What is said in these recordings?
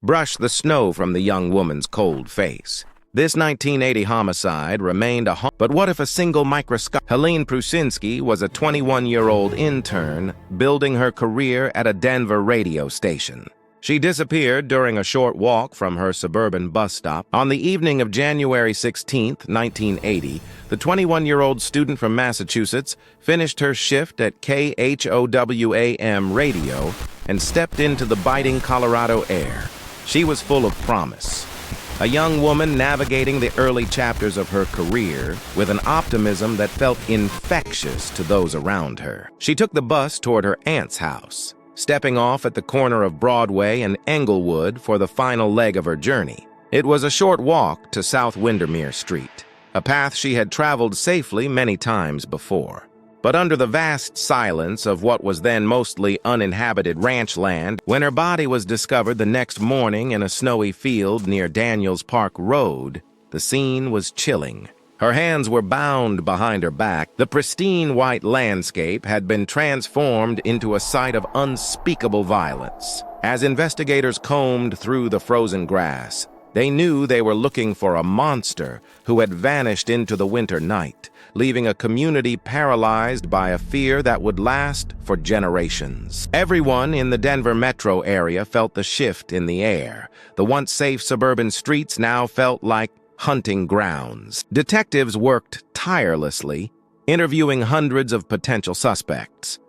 brushed the snow from the young woman's cold face. This 1980 homicide remained but what if a single microscope? Helene Pruszynski was a 21-year-old intern building her career at a Denver radio station. She disappeared during a short walk from her suburban bus stop. On the evening of January 16, 1980, the 21-year-old student from Massachusetts finished her shift at KHOW-AM radio and stepped into the biting Colorado air. She was full of promise. A young woman navigating the early chapters of her career with an optimism that felt infectious to those around her. She took the bus toward her aunt's house, stepping off at the corner of Broadway and Englewood for the final leg of her journey. It was a short walk to South Windermere Street, a path she had traveled safely many times before. But under the vast silence of what was then mostly uninhabited ranch land, when her body was discovered the next morning in a snowy field near Daniels Park Road, the scene was chilling. Her hands were bound behind her back. The pristine white landscape had been transformed into a sight of unspeakable violence. As investigators combed through the frozen grass, they knew they were looking for a monster who had vanished into the winter night, leaving a community paralyzed by a fear that would last for generations. Everyone in the Denver metro area felt the shift in the air. The once safe suburban streets now felt like hunting grounds. Detectives worked tirelessly, interviewing hundreds of potential suspects.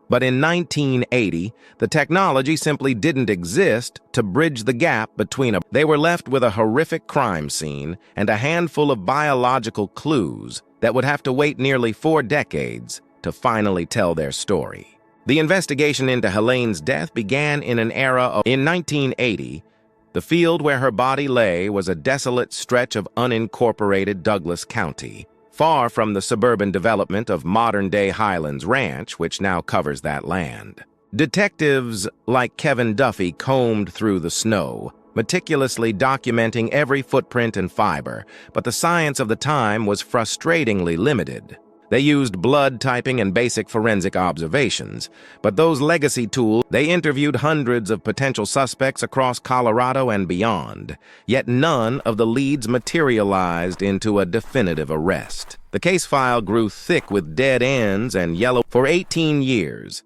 But in 1980, the technology simply didn't exist to bridge the gap between They were left with a horrific crime scene and a handful of biological clues that would have to wait nearly 4 decades to finally tell their story. The investigation into Helene's death began in an era of... In 1980, the field where her body lay was a desolate stretch of unincorporated Douglas County, far from the suburban development of modern-day Highlands Ranch, which now covers that land. Detectives like Kevin Duffy combed through the snow, meticulously documenting every footprint and fiber, but the science of the time was frustratingly limited. They used blood typing and basic forensic observations, but those legacy tools, they interviewed hundreds of potential suspects across Colorado and beyond, yet none of the leads materialized into a definitive arrest. The case file grew thick with dead ends and yellow. For 18 years,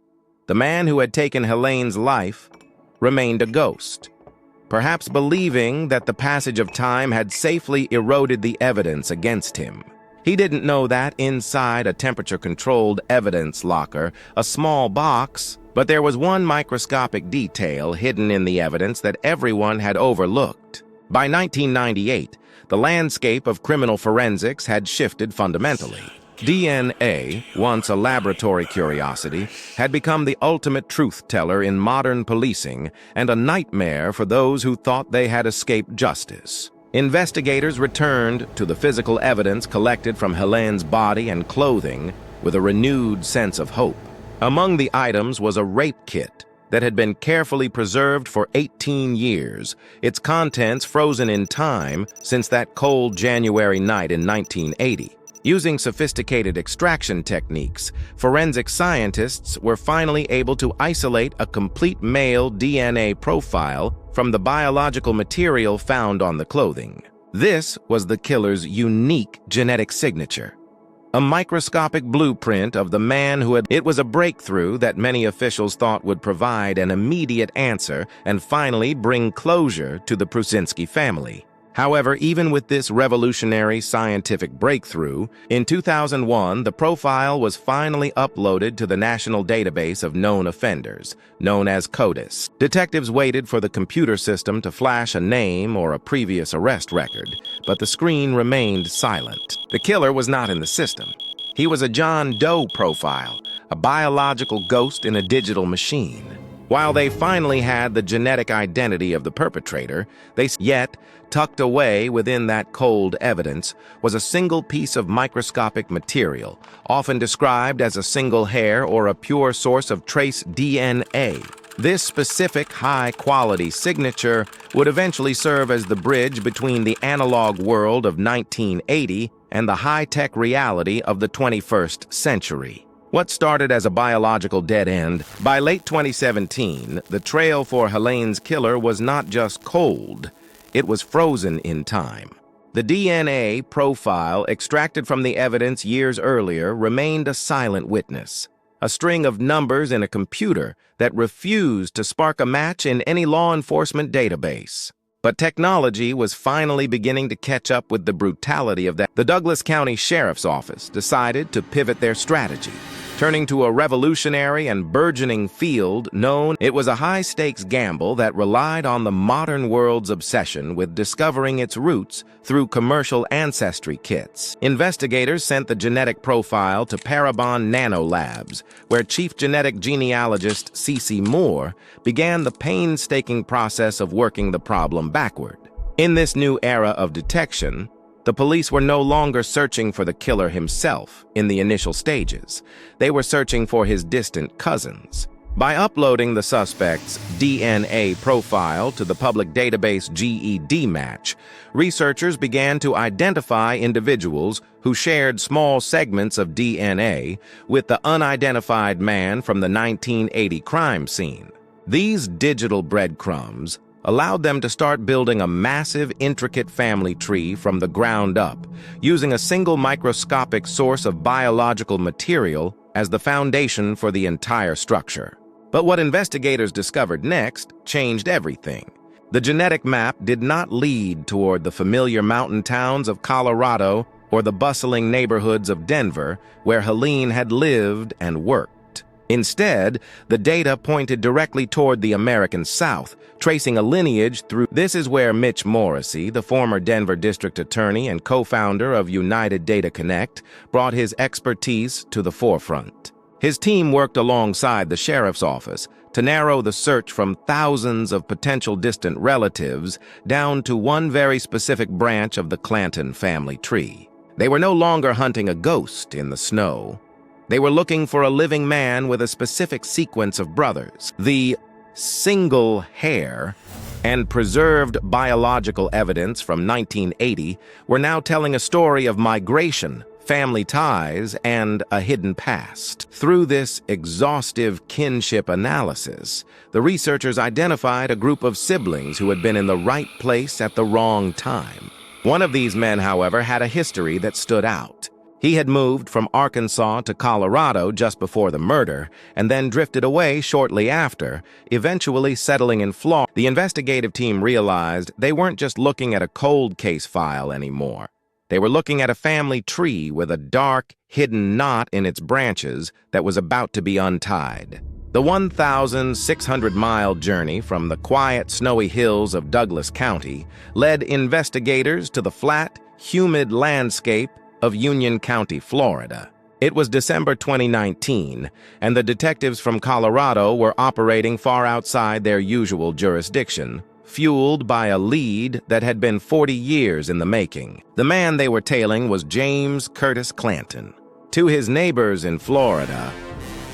the man who had taken Helene's life remained a ghost, perhaps believing that the passage of time had safely eroded the evidence against him. He didn't know that inside a temperature-controlled evidence locker, a small box, but there was one microscopic detail hidden in the evidence that everyone had overlooked. By 1998, the landscape of criminal forensics had shifted fundamentally. DNA, once a laboratory curiosity, had become the ultimate truth-teller in modern policing and a nightmare for those who thought they had escaped justice. Investigators returned to the physical evidence collected from Helene's body and clothing with a renewed sense of hope. Among the items was a rape kit that had been carefully preserved for 18 years, its contents frozen in time since that cold January night in 1980. Using sophisticated extraction techniques, forensic scientists were finally able to isolate a complete male DNA profile from the biological material found on the clothing. This was the killer's unique genetic signature, a microscopic blueprint of the man who had... It was a breakthrough that many officials thought would provide an immediate answer and finally bring closure to the Pruszynski family. However, even with this revolutionary scientific breakthrough, in 2001, the profile was finally uploaded to the National Database of Known Offenders, known as CODIS. Detectives waited for the computer system to flash a name or a previous arrest record, but the screen remained silent. The killer was not in the system. He was a John Doe profile, a biological ghost in a digital machine. While they finally had the genetic identity of the perpetrator, yet tucked away within that cold evidence was a single piece of microscopic material, often described as a single hair or a pure source of trace DNA. This specific high-quality signature would eventually serve as the bridge between the analog world of 1980 and the high-tech reality of the 21st century. What started as a biological dead end, by late 2017, the trail for Helene's killer was not just cold, it was frozen in time. The DNA profile extracted from the evidence years earlier remained a silent witness, a string of numbers in a computer that refused to spark a match in any law enforcement database. But technology was finally beginning to catch up with the brutality of that. The Douglas County Sheriff's Office decided to pivot their strategy, turning to a revolutionary and burgeoning field known. It was a high-stakes gamble that relied on the modern world's obsession with discovering its roots through commercial ancestry kits. Investigators sent the genetic profile to Parabon Nanolabs, where Chief Genetic Genealogist C.C. Moore began the painstaking process of working the problem backward. In this new era of detection, the police were no longer searching for the killer himself in the initial stages. They were searching for his distant cousins. By uploading the suspect's DNA profile to the public database GED Match, researchers began to identify individuals who shared small segments of DNA with the unidentified man from the 1980 crime scene. These digital breadcrumbs allowed them to start building a massive, intricate family tree from the ground up, using a single microscopic source of biological material as the foundation for the entire structure. But what investigators discovered next changed everything. The genetic map did not lead toward the familiar mountain towns of Colorado or the bustling neighborhoods of Denver, where Helene had lived and worked. Instead, the data pointed directly toward the American South, tracing a lineage through. This is where Mitch Morrissey, the former Denver district attorney and co-founder of United Data Connect, brought his expertise to the forefront. His team worked alongside the sheriff's office to narrow the search from thousands of potential distant relatives down to one very specific branch of the Clanton family tree. They were no longer hunting a ghost in the snow. They were looking for a living man with a specific sequence of brothers. The single hair and preserved biological evidence from 1980 were now telling a story of migration, family ties, and a hidden past. Through this exhaustive kinship analysis, the researchers identified a group of siblings who had been in the right place at the wrong time. One of these men, however, had a history that stood out. He had moved from Arkansas to Colorado just before the murder and then drifted away shortly after, eventually settling in Florida. The investigative team realized they weren't just looking at a cold case file anymore. They were looking at a family tree with a dark, hidden knot in its branches that was about to be untied. The 1,600-mile journey from the quiet, snowy hills of Douglas County led investigators to the flat, humid landscape of Union County, Florida. It was December 2019, and the detectives from Colorado were operating far outside their usual jurisdiction, fueled by a lead that had been 40 years in the making. The man they were tailing was James Curtis Clanton. To his neighbors in Florida,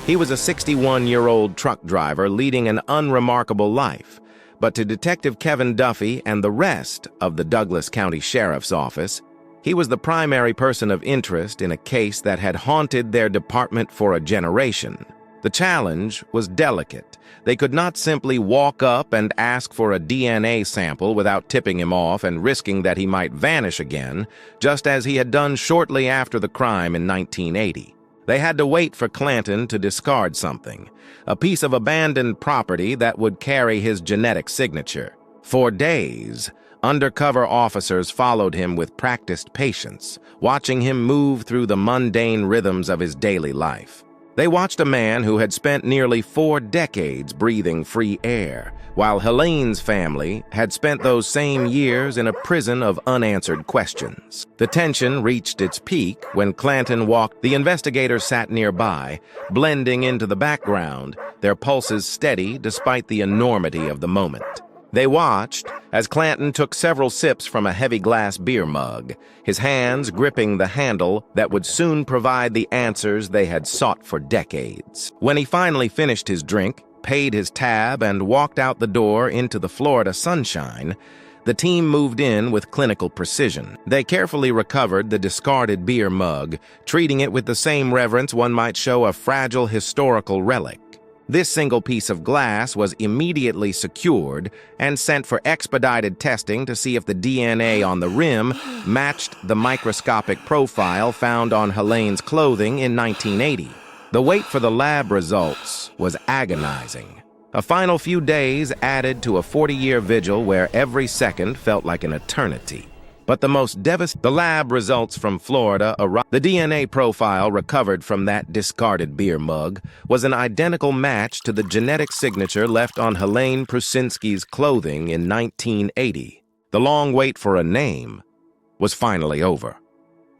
he was a 61-year-old truck driver leading an unremarkable life. But to Detective Kevin Duffy and the rest of the Douglas County Sheriff's Office, he was the primary person of interest in a case that had haunted their department for a generation. The challenge was delicate. They could not simply walk up and ask for a DNA sample without tipping him off and risking that he might vanish again, just as he had done shortly after the crime in 1980. They had to wait for Clanton to discard something, a piece of abandoned property that would carry his genetic signature. For days, undercover officers followed him with practiced patience, watching him move through the mundane rhythms of his daily life. They watched a man who had spent nearly 4 decades breathing free air, while Helene's family had spent those same years in a prison of unanswered questions. The tension reached its peak when Clanton walked. The investigators sat nearby, blending into the background, their pulses steady despite the enormity of the moment. They watched as Clanton took several sips from a heavy glass beer mug, his hands gripping the handle that would soon provide the answers they had sought for decades. When he finally finished his drink, paid his tab, and walked out the door into the Florida sunshine, The team moved in with clinical precision. They carefully recovered the discarded beer mug, treating it with the same reverence one might show a fragile historical relic. This single piece of glass was immediately secured and sent for expedited testing to see if the DNA on the rim matched the microscopic profile found on Helene's clothing in 1980. The wait for the lab results was agonizing. A final few days added to a 40-year vigil where every second felt like an eternity. But the most devastating, the lab results from Florida arrived. The DNA profile recovered from that discarded beer mug was an identical match to the genetic signature left on Helene Pruszynski's clothing in 1980. The long wait for a name was finally over.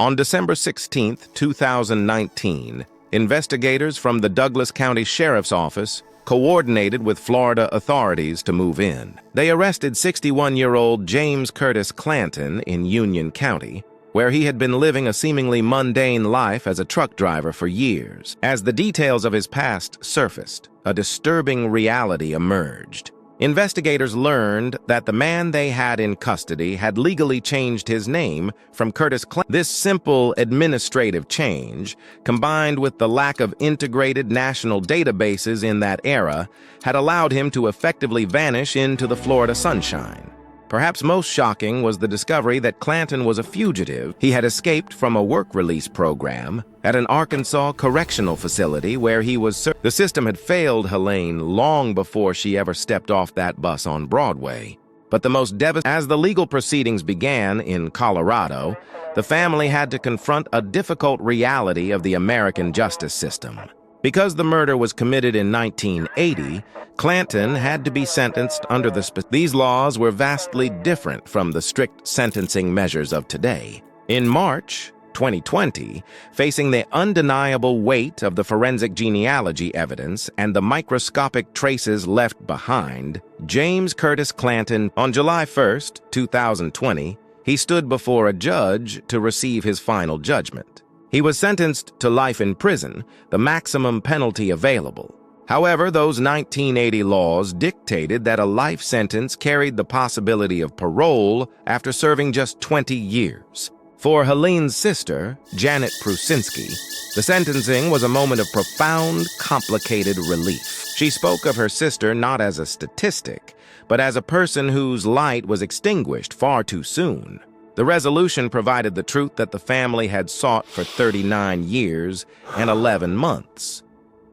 On December 16, 2019, investigators from the Douglas County Sheriff's Office coordinated with Florida authorities to move in. They arrested 61-year-old James Curtis Clanton in Union County, where he had been living a seemingly mundane life as a truck driver for years. As the details of his past surfaced, a disturbing reality emerged. Investigators learned that the man they had in custody had legally changed his name from Curtis Clanton. This simple administrative change, combined with the lack of integrated national databases in that era, had allowed him to effectively vanish into the Florida sunshine. Perhaps most shocking was the discovery that Clanton was a fugitive. He had escaped from a work release program at an Arkansas correctional facility where he was The system had failed Helene long before she ever stepped off that bus on Broadway. But the most devastating, as the legal proceedings began in Colorado, the family had to confront a difficult reality of the American justice system. Because the murder was committed in 1980, Clanton had to be sentenced under These laws were vastly different from the strict sentencing measures of today. In March 2020, facing the undeniable weight of the forensic genealogy evidence and the microscopic traces left behind, James Curtis Clanton, on July 1, 2020, he stood before a judge to receive his final judgment. He was sentenced to life in prison, the maximum penalty available. However, those 1980 laws dictated that a life sentence carried the possibility of parole after serving just 20 years. For Helene's sister, Helene Pruszynski, the sentencing was a moment of profound, complicated relief. She spoke of her sister not as a statistic, but as a person whose light was extinguished far too soon. The resolution provided the truth that the family had sought for 39 years and 11 months,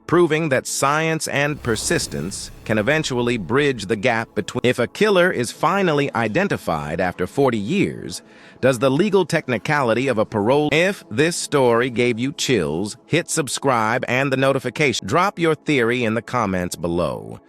proving that science and persistence can eventually bridge the gap between. If a killer is finally identified after 40 years, does the legal technicality of a parole? If this story gave you chills, hit subscribe and the notification. Drop your theory in the comments below.